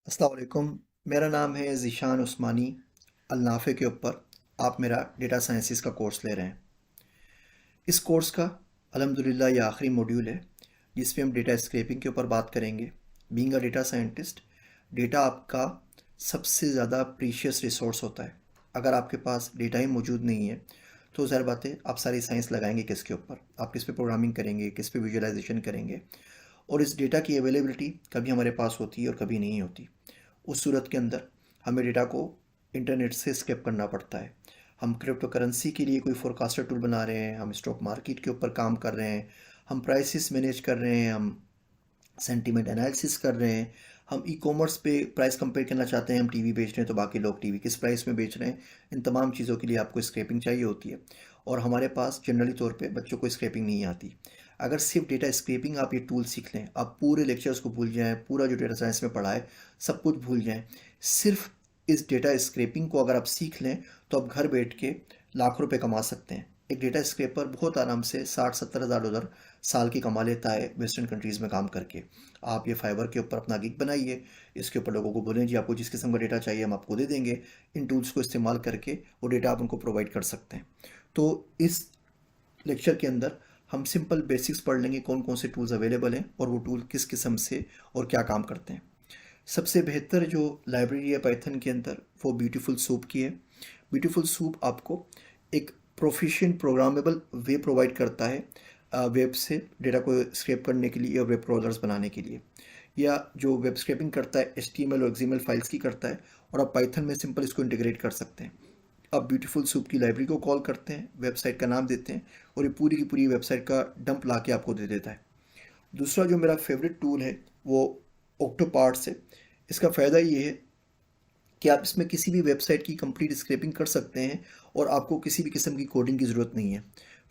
अस्सलाम वालेकुम। मेरा नाम है ज़ीशान उस्मानी। अल-नाफ़े के ऊपर आप मेरा डेटा साइंसेस का कोर्स ले रहे हैं। इस कोर्स का अल्हम्दुलिल्लाह ये आखिरी मॉड्यूल है जिसमें हम डेटा स्क्रैपिंग के ऊपर बात करेंगे। Being a data scientist, data आपका सबसे ज़्यादा प्रीशियस रिसोर्स होता है। अगर आपके पास डेटा ही मौजूद नहीं है तो ज़ाहिर बात है आप सारी साइंस लगाएंगे किसके ऊपर, आप किस पे प्रोग्रामिंग करेंगे, किस पे विजुअलाइजेशन करेंगे। और इस डेटा की अवेलेबिलिटी कभी हमारे पास होती है और कभी नहीं होती। उस सूरत के अंदर हमें डेटा को इंटरनेट से स्क्रैप करना पड़ता है। हम क्रिप्टो करेंसी के लिए कोई फोरकास्टर टूल बना रहे हैं, हम स्टॉक मार्केट के ऊपर काम कर रहे हैं, हम प्राइसेस मैनेज कर रहे हैं, हम सेंटीमेंट एनालिसिस कर रहे हैं, हम ई कॉमर्स पे प्राइस कंपेयर करना चाहते हैं, हम टीवी बेच रहे हैं तो बाकी लोग टीवी किस प्राइस में बेच रहे हैं। इन तमाम चीज़ों के लिए आपको स्क्रैपिंग चाहिए होती है और हमारे पास जनरली तौर पे बच्चों को स्क्रैपिंग नहीं आती। अगर सिर्फ डेटा स्क्रैपिंग आप ये टूल सीख लें, आप पूरे लेक्चर्स को भूल जाएँ, पूरा जो डेटा साइंस में पढ़ा है सब कुछ भूल जाएँ। सिर्फ इस डेटा स्क्रैपिंग को अगर आप सीख लें तो आप घर बैठ के लाखों रुपए कमा सकते हैं। एक डेटा स्क्रैपर बहुत आराम से 60-70 हज़ार डॉलर साल की कमा लेता है वेस्टर्न कंट्रीज़ में काम करके। आप ये फाइवर के ऊपर अपना गिग बनाइए, इसके ऊपर लोगों को बोलें जी आपको जिस किस्म का डेटा चाहिए हम आपको दे देंगे। इन टूल्स को इस्तेमाल करके वो डेटा आप उनको प्रोवाइड कर सकते हैं। तो इस लेक्चर के अंदर हम सिंपल बेसिक्स पढ़ लेंगे, कौन कौन से टूल्स अवेलेबल हैं और वो टूल किस किस्म से और क्या काम करते हैं। सबसे बेहतर जो लाइब्रेरी है पाइथन के अंदर वो ब्यूटीफुल सूप की है। ब्यूटीफुल सूप आपको एक प्रोफिशिएंट प्रोग्रामेबल वे प्रोवाइड करता है वेब से डेटा को स्क्रैप करने के लिए या वेब ब्राउज़र्स बनाने के लिए, या जो वेब स्क्रैपिंग करता है HTML और XML फाइल्स की करता है, और आप पाइथन में सिंपल इसको इंटीग्रेट कर सकते हैं। आप ब्यूटीफुल सूप की लाइब्रेरी को कॉल करते हैं, वेबसाइट का नाम देते हैं और ये पूरी की पूरी वेबसाइट का डंप ला के आपको दे देता है। दूसरा जो मेरा फेवरेट टूल है वो ऑक्टोपार्ट्स है। इसका फ़ायदा ये है कि आप इसमें किसी भी वेबसाइट की कंप्लीट स्क्रैपिंग कर सकते हैं और आपको किसी भी किस्म की कोडिंग की ज़रूरत नहीं है।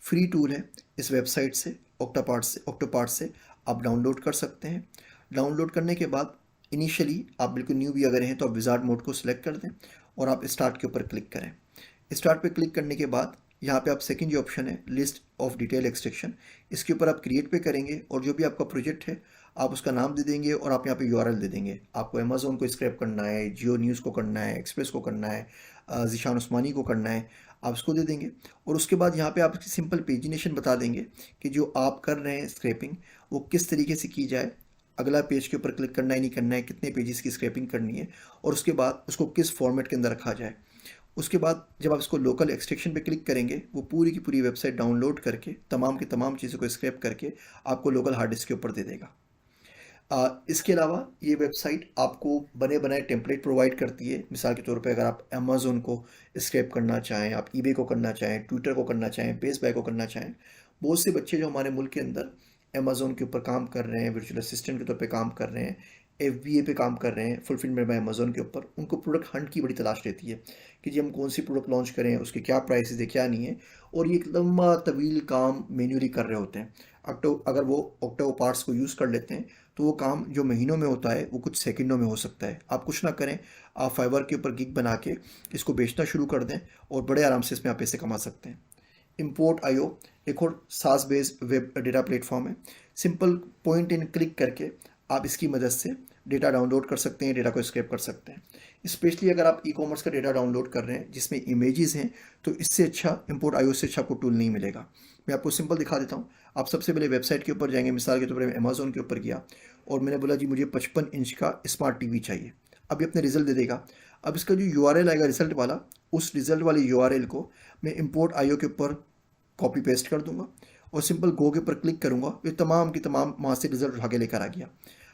फ्री टूल है, इस वेबसाइट से ऑक्टोपार्ट से आप डाउनलोड कर सकते हैं। डाउनलोड करने के बाद इनिशियली आप बिल्कुल न्यू भी अगर हैं तो आप विज़ार्ड मोड को सिलेक्ट कर दें और आप स्टार्ट के ऊपर क्लिक करें। स्टार्ट पे क्लिक करने के बाद यहाँ पे आप सेकंड जो ऑप्शन है लिस्ट ऑफ डिटेल एक्सट्रैक्शन, इसके ऊपर आप क्रिएट पे करेंगे और जो भी आपका प्रोजेक्ट है आप उसका नाम दे देंगे और आप यहाँ पे यूआरएल दे देंगे। आपको अमेज़ोन को स्क्रैप करना है, जियो न्यूज़ को करना है, एक्सप्रेस को करना है, ज़ीशान उस्मानी को करना है, आप उसको दे देंगे। और उसके बाद यहाँ पे आप इसकी सिंपल पेजिनेशन बता देंगे कि जो आप कर रहे हैं स्क्रैपिंग वो किस तरीके से की जाए, अगला पेज के ऊपर क्लिक करना है नहीं करना है, कितने पेजेस की स्क्रैपिंग करनी है और उसके बाद उसको किस फॉर्मेट के अंदर रखा जाए। उसके बाद जब आप इसको लोकल एक्सट्रैक्शन पे क्लिक करेंगे वो पूरी की पूरी वेबसाइट डाउनलोड करके तमाम की तमाम चीज़ों को स्क्रैप करके आपको लोकल हार्ड डिस्क के ऊपर दे देगा। इसके अलावा ये वेबसाइट आपको बने बनाए टेम्पलेट प्रोवाइड करती है। मिसाल के तौर पे अगर आप अमेज़न को स्क्रैप करना चाहें, आप ईबे को करना चाहें, ट्विटर को करना चाहें, बेस्ट बाय को करना चाहें, बहुत से बच्चे जो हमारे मुल्क के अंदर अमेज़न के ऊपर काम कर रहे हैं, वर्चुअल असिस्टेंट के तौर पे काम कर रहे हैं, FBA पे काम कर रहे हैं, फुलफिलमेंट बाय अमेज़न के ऊपर, उनको प्रोडक्ट हंट की बड़ी तलाश रहती है कि जी हम कौन सी प्रोडक्ट लॉन्च करें, उसके क्या प्राइसेस है क्या नहीं है, और ये एक लंबा तवील काम मैन्युअली कर रहे होते हैं। अगर वो ऑक्टो पार्ट्स को यूज़ कर लेते हैं तो वो काम जो महीनों में होता है वो कुछ सेकंडों में हो सकता है। आप कुछ ना करें, आप फाइवर के ऊपर गिग बना के इसको बेचना शुरू कर दें और बड़े आराम से इसमें आप पैसे कमा सकते हैं। इम्पोर्ट आईओ एक और सास बेस्ड वेब डेटा प्लेटफॉर्म है। सिंपल पॉइंट इन क्लिक करके आप इसकी मदद से डेटा डाउनलोड कर सकते हैं, डेटा को स्क्रैप कर सकते हैं। स्पेशली अगर आप ई कॉमर्स का डेटा डाउनलोड कर रहे हैं जिसमें इमेजेस हैं तो इससे अच्छा इम्पोर्ट आईओ से अच्छा आपको टूल नहीं मिलेगा। मैं आपको सिंपल दिखा देता हूँ। आप सबसे पहले वेबसाइट के ऊपर जाएंगे, मिसाल के तौर पर अमेज़न के ऊपर गया और मैंने बोला जी मुझे 55 इंच का स्मार्ट टीवी चाहिए। अब ये अपने रिजल्ट दे देगा। अब इसका जो यूआरएल आएगा रिजल्ट वाला, उस रिजल्ट वाले यूआरएल को मैं इम्पोर्ट आईओ के ऊपर कॉपी पेस्ट कर दूंगा और सिंपल गो के ऊपर क्लिक करूंगा, ये तमाम की तमाम वहाँ से रिजल्ट उठा के लेकर आ गया।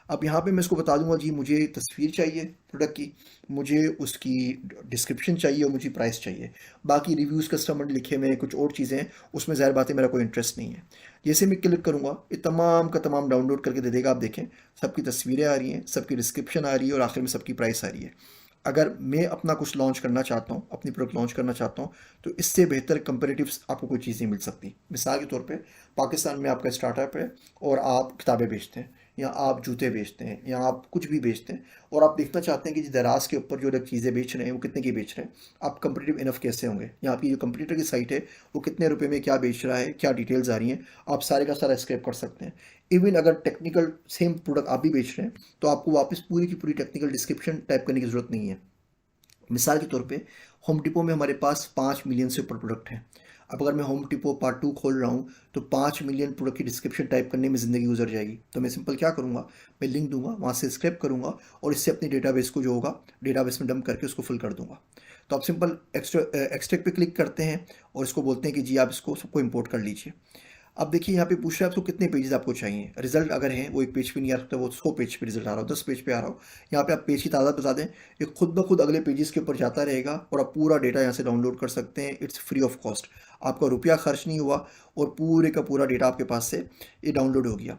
अब यहाँ पे मैं इसको बता दूंगा जी मुझे तस्वीर चाहिए प्रोडक्ट की, मुझे उसकी डिस्क्रिप्शन चाहिए और मुझे प्राइस चाहिए। बाकी रिव्यूज़ कस्टमर ने लिखे में कुछ और चीज़ें हैं उसमें ज़ाहिर बात है मेरा कोई इंटरेस्ट नहीं है। जैसे मैं क्लिक करूँगा ये तमाम का तमाम डाउनलोड करके दे देगा। आप देखें सबकी तस्वीरें आ रही हैं, सबकी डिस्क्रिप्शन आ रही है और आखिर में सबकी प्राइस आ रही है। अगर मैं अपना कुछ लॉन्च करना चाहता हूँ, अपनी प्रोडक्ट लॉन्च करना चाहता हूँ, तो इससे बेहतर कंपेरेटिव्स आपको कोई चीज़ नहीं मिल सकती। मिसाल के तौर पे पाकिस्तान में आपका स्टार्टअप है और आप किताबें बेचते हैं या आप जूते बेचते हैं या आप कुछ भी बेचते हैं और आप देखना चाहते हैं कि दराज के ऊपर जो लोग चीज़ें बेच रहे हैं वो कितने की बेच रहे हैं, आप कंपटीटिव इनफ कैसे होंगे, या आपकी जो कंपटीटर की साइट है वो कितने रुपए में क्या बेच रहा है, क्या डिटेल्स आ रही हैं, आप सारे का सारा स्क्रैप कर सकते हैं। इवन अगर टेक्निकल सेम प्रोडक्ट आप भी बेच रहे हैं तो आपको वापस पूरी की पूरी टेक्निकल डिस्क्रिप्शन टाइप करने की ज़रूरत नहीं है। मिसाल के तौर पे होम डिपो में हमारे पास 5 मिलियन से ऊपर प्रोडक्ट हैं। अब अगर मैं होम डिपो पार्ट 2 खोल रहा हूँ तो 5 मिलियन प्रोडक्ट की डिस्क्रिप्शन टाइप करने में ज़िंदगी गुजर जाएगी। तो मैं सिंपल क्या करूँगा, मैं लिंक दूंगा, वहाँ से स्क्रैप करूँगा और इससे अपने डेटाबेस को जो होगा डेटाबेस में डंप करके उसको फुल कर दूंगा। तो आप सिंपल एक्सट्रैक्ट पे क्लिक करते हैं और इसको बोलते हैं कि जी आप इसको सबको इम्पोर्ट कर लीजिए। अब देखिए यहाँ पे पूछ रहा है आपको कितने पेजेस आपको चाहिए। रिजल्ट अगर है वो एक पेज पे नहीं आ सकता, वो 100 पेज पे रिजल्ट आ रहा हो, 10 पेज पे आ रहा हो। यहाँ पे आप पेज की तादाद बता दें, ये खुद ब खुद अगले पेजेस के ऊपर जाता रहेगा और आप पूरा डेटा यहाँ से डाउनलोड कर सकते हैं। इट्स फ्री ऑफ कॉस्ट, आपका रुपया खर्च नहीं हुआ और पूरे का पूरा डेटा आपके पास से ये डाउनलोड हो गया।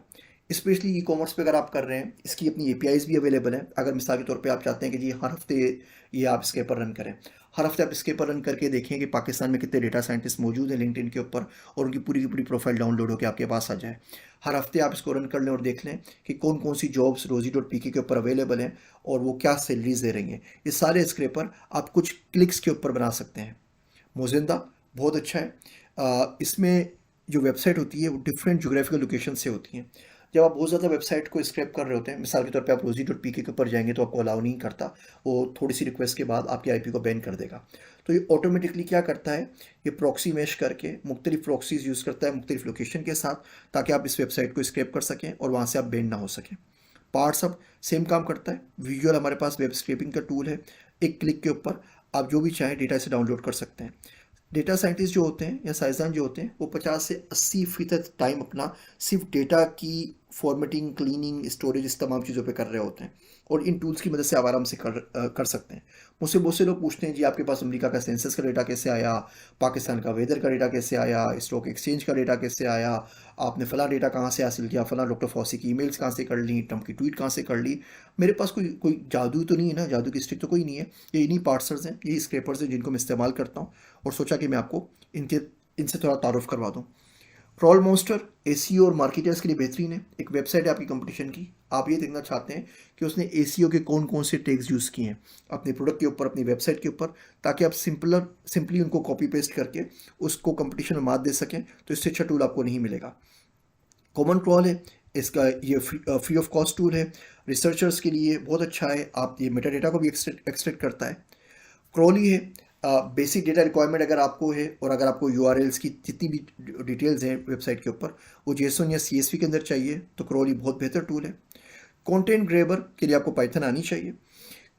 स्पेशली ई कॉमर्स पे अगर आप कर रहे हैं, इसकी अपनी एपीआईज भी अवेलेबल है। अगर मिसाल के तौर पे आप चाहते हैं कि जी हर हफ्ते ये आप इसके ऊपर रन करें, हर हफ्ते आप इसके ऊपर रन करके देखें कि पाकिस्तान में कितने डेटा साइंटिस्ट मौजूद हैं लिंक्डइन के ऊपर और उनकी पूरी की पूरी प्रोफाइल डाउनलोड होकर आपके पास आ जाए। हर हफ्ते आप इसको रन कर लें और देख लें कि कौन कौन सी जॉब्स rozy.pk के ऊपर अवेलेबल हैं और वो क्या सैलरीज दे रही हैं। ये सारे स्क्रैपर आप कुछ क्लिक्स के ऊपर बना सकते हैं। मोजिंदा बहुत अच्छा है। इसमें जो वेबसाइट होती है वो डिफरेंट जोग्राफिकल लोकेशन से होती हैं। जब आप बहुत ज़्यादा वेबसाइट को स्क्रैप कर रहे होते हैं, मिसाल के तौर पे आप rozy.pk के ऊपर जाएंगे तो आपको अलाउ नहीं करता, वो थोड़ी सी रिक्वेस्ट के बाद आपकी आईपी को बैन कर देगा। तो ये ऑटोमेटिकली क्या करता है, ये प्रॉक्सी मैश करके मुख्तलिफ प्रॉक्सीज यूज़ करता है मुख्तलिफ लोकेशन के साथ, ताकि आप इस वेबसाइट को स्क्रैप कर सकें और वहाँ से आप बैन ना हो सकें। पार्ट्स अब सेम काम करता है। विजुअल हमारे पास वेब स्क्रैपिंग का टूल है, एक क्लिक के ऊपर आप जो भी चाहें डेटा से डाउनलोड कर सकते हैं। डेटा साइंटिस्ट जो होते हैं या साइंसदान जो होते हैं वो 50 से 80% टाइम अपना सिर्फ डेटा की फॉर्मेटिंग, क्लीनिंग, स्टोरेज, इस तमाम चीज़ों पे कर रहे होते हैं और इन टूल्स की मदद से आप आराम से कर सकते हैं। मुझसे बहुत से लोग पूछते हैं जी आपके पास अमेरिका का सेंसस का डेटा कैसे आया, पाकिस्तान का वेदर का डेटा कैसे आया, स्टॉक एक्सचेंज का डेटा कैसे आया, आपने फला डेटा कहाँ से हासिल किया, फला डॉक्टर फॉसी की ईमेल्स कहाँ से कर ली, ट्रम्प की ट्वीट कहाँ से कर ली। मेरे पास कोई कोई जादू तो नहीं है ना, जादू की स्टिक तो कोई नहीं है। ये इन्हीं पार्सर्स हैं, यही स्क्रैपर्स हैं जिनको मैं इस्तेमाल करता हूँ और सोचा कि मैं आपको इनसे थोड़ा तारुफ करवा दूँ। क्रॉल मॉन्स्टर एसीओ और मार्केटर्स के लिए बेहतरीन है। एक वेबसाइट है आपकी कंपटीशन की, आप ये देखना चाहते हैं कि उसने एसीओ के कौन कौन से टैग्स यूज़ किए हैं अपने प्रोडक्ट के ऊपर, अपनी वेबसाइट के ऊपर, ताकि आप सिंपली उनको कॉपी पेस्ट करके उसको कंपटीशन में मात दे सकें। तो इससे अच्छा टूल आपको नहीं मिलेगा। कॉमन क्रॉल है, इसका ये फ्री ऑफ कॉस्ट टूल है, रिसर्चर्स के लिए बहुत अच्छा है। आप ये मेटा डेटा को भी एक्सट्रैक्ट करता है। क्रॉली है, बेसिक डेटा रिक्वायरमेंट अगर आपको है और अगर आपको यूआरएल्स की जितनी भी डिटेल्स हैं वेबसाइट के ऊपर वो जेसन या सीएसवी के अंदर चाहिए तो क्रॉली बहुत बेहतर टूल है। कंटेंट ग्रेबर के लिए आपको पाइथन आनी चाहिए।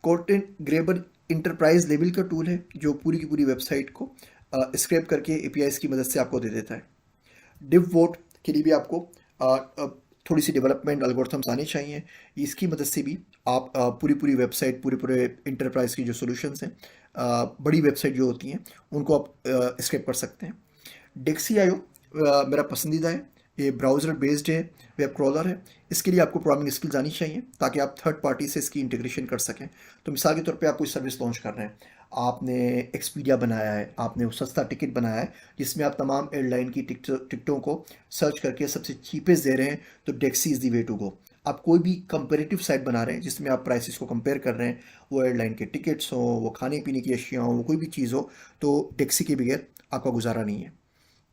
कंटेंट ग्रेबर इंटरप्राइज लेवल का टूल है जो पूरी की पूरी वेबसाइट को स्क्रैप करके एपीआईज की मदद से आपको दे देता है। डिव वोट के लिए भी आपको थोड़ी सी डेवलपमेंट एल्गोरिथम्स आने चाहिए। इसकी मदद से भी आप पूरी पूरी वेबसाइट, पूरे इंटरप्राइज की जो सॉल्यूशंस हैं, बड़ी वेबसाइट जो होती हैं उनको आप स्क्रैप कर सकते हैं। डेक्सी.io मेरा पसंदीदा है। ये ब्राउज़र बेस्ड है, वेब क्रॉलर है। इसके लिए आपको प्रोग्रामिंग स्किल्स आनी चाहिए ताकि आप थर्ड पार्टी से इसकी इंटीग्रेशन कर सकें। तो मिसाल के तौर पे आप कोई सर्विस लॉन्च कर रहे हैं, आपने एक्सपीडिया बनाया है, आपने वो सस्ता टिकट बनाया है जिसमें आप तमाम एयरलाइन की टिकटों को सर्च करके सबसे चीपेस्ट दे रहे हैं, तो डेक्सी इज़ दी वे टू गो। आप कोई भी कंपेरेटिव साइट बना रहे हैं जिसमें आप प्राइसेस को कंपेयर कर रहे हैं, वो एयरलाइन के टिकट्स हो, वो खाने पीने की अशिया हो, वो कोई भी चीज़ हो, तो डेक्सी के बगैर आपका गुजारा नहीं है।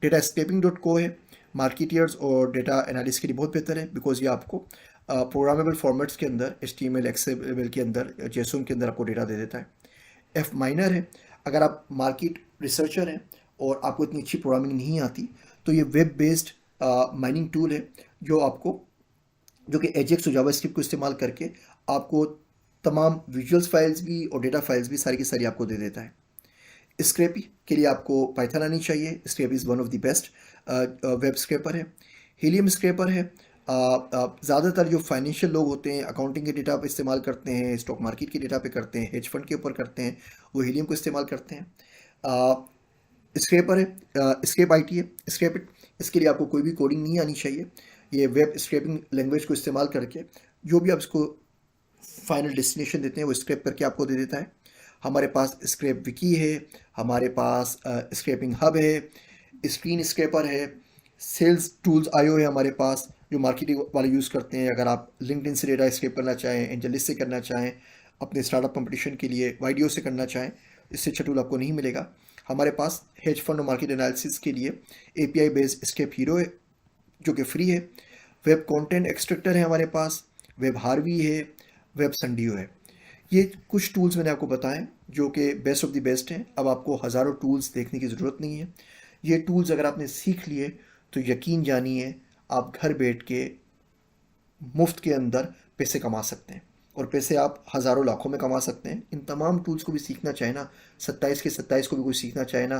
डेटा स्केपिंग.co है, मार्केटियर्स और डेटा एनालिस्ट के लिए बहुत बेहतर है बिकॉज ये आपको प्रोग्रामेबल फॉर्मेट्स के अंदर, HTML, एक्सेल के अंदर, जेसोन के अंदर आपको डेटा दे देता है। एफ माइनर है, अगर आप मार्केट रिसर्चर हैं और आपको इतनी अच्छी प्रोग्रामिंग नहीं आती तो ये वेब बेस्ड माइनिंग टूल है जो कि एजेक्स और जावास्क्रिप्ट को इस्तेमाल करके आपको तमाम विजुअल्स फाइल्स भी और डेटा फाइल्स भी सारी की सारी आपको दे देता है। स्क्रैपी के लिए आपको पाइथन आनी चाहिए। Scrapy is one of the best web scraper है। हीलियम स्क्रैपर है, ज़्यादातर जो फाइनेंशियल लोग होते हैं अकाउंटिंग के डेटा पे इस्तेमाल करते हैं, स्टॉक मार्केट के डेटा पे करते हैं, हेज फंड के ऊपर करते हैं, वो हीलियम को इस्तेमाल करते हैं। स्क्रैपर है, स्क्रैप IT है। स्क्रैप इसके लिए आपको कोई भी कोडिंग नहीं आनी चाहिए। ये वेब स्क्रैपिंग लैंग्वेज को इस्तेमाल करके जो भी आप इसको फाइनल डेस्टिनेशन देते हैं वो स्क्रैप करके आपको दे देता है। हमारे पास स्क्रैप विकी है, हमारे पास स्क्रैपिंग हब है, स्क्रीन स्क्रैपर है, सेल्स टूल्स.io है हमारे पास, जो मार्केटिंग वाले यूज़ करते हैं। अगर आप लिंक्डइन से डेटा स्केप करना चाहें, एंजलिस्ट से करना चाहें, अपने स्टार्टअप कंपटीशन के लिए वाइडियो से करना चाहें, इससे अच्छा टूल आपको नहीं मिलेगा। हमारे पास हेज फंड और मार्केट एनालिसिस के लिए API बेस्ड स्केप हीरो है जो कि फ्री है। वेब कंटेंट एक्सट्रैक्टर है हमारे पास, वेब हार्वी है, वेब संडियो है। ये कुछ टूल्स मैंने आपको बताएं जो कि बेस्ट ऑफ द बेस्ट हैं। अब आपको हज़ारों टूल्स देखने की ज़रूरत नहीं है। ये टूल्स अगर आपने सीख लिए तो यकीन जानिए आप घर बैठ के मुफ्त के अंदर पैसे कमा सकते हैं, और पैसे आप हज़ारों लाखों में कमा सकते हैं। इन तमाम टूल्स को भी सीखना चाहे ना, 27 के 27 को भी कोई सीखना चाहे ना,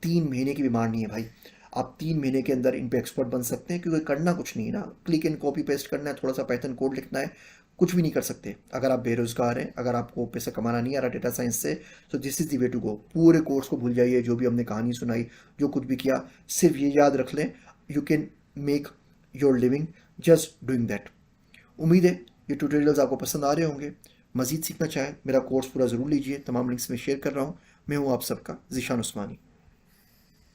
3 महीने की बीमार नहीं है भाई। आप 3 महीने के अंदर इन पे एक्सपर्ट बन सकते हैं, क्योंकि करना कुछ नहीं है ना, क्लिक एंड कॉपी पेस्ट करना है, थोड़ा सा पाइथन कोड लिखना है, कुछ भी नहीं कर सकते। अगर आप बेरोज़गार हैं, अगर आपको पैसा कमाना नहीं आ रहा डेटा साइंस से, तो this is the way to go. पूरे कोर्स को भूल जाइए, जो भी हमने कहानी सुनाई, जो कुछ भी किया, सिर्फ ये याद रख लें, you can make your living just doing that. उम्मीद है ये ट्यूटोरियल्स आपको पसंद आ रहे होंगे। मज़ीद सीखना चाहें, मेरा कोर्स पूरा ज़रूर लीजिए, तमाम लिंक्स में शेयर कर रहा हूँ। मैं हूँ आप सबका ज़ीशान उस्मानी।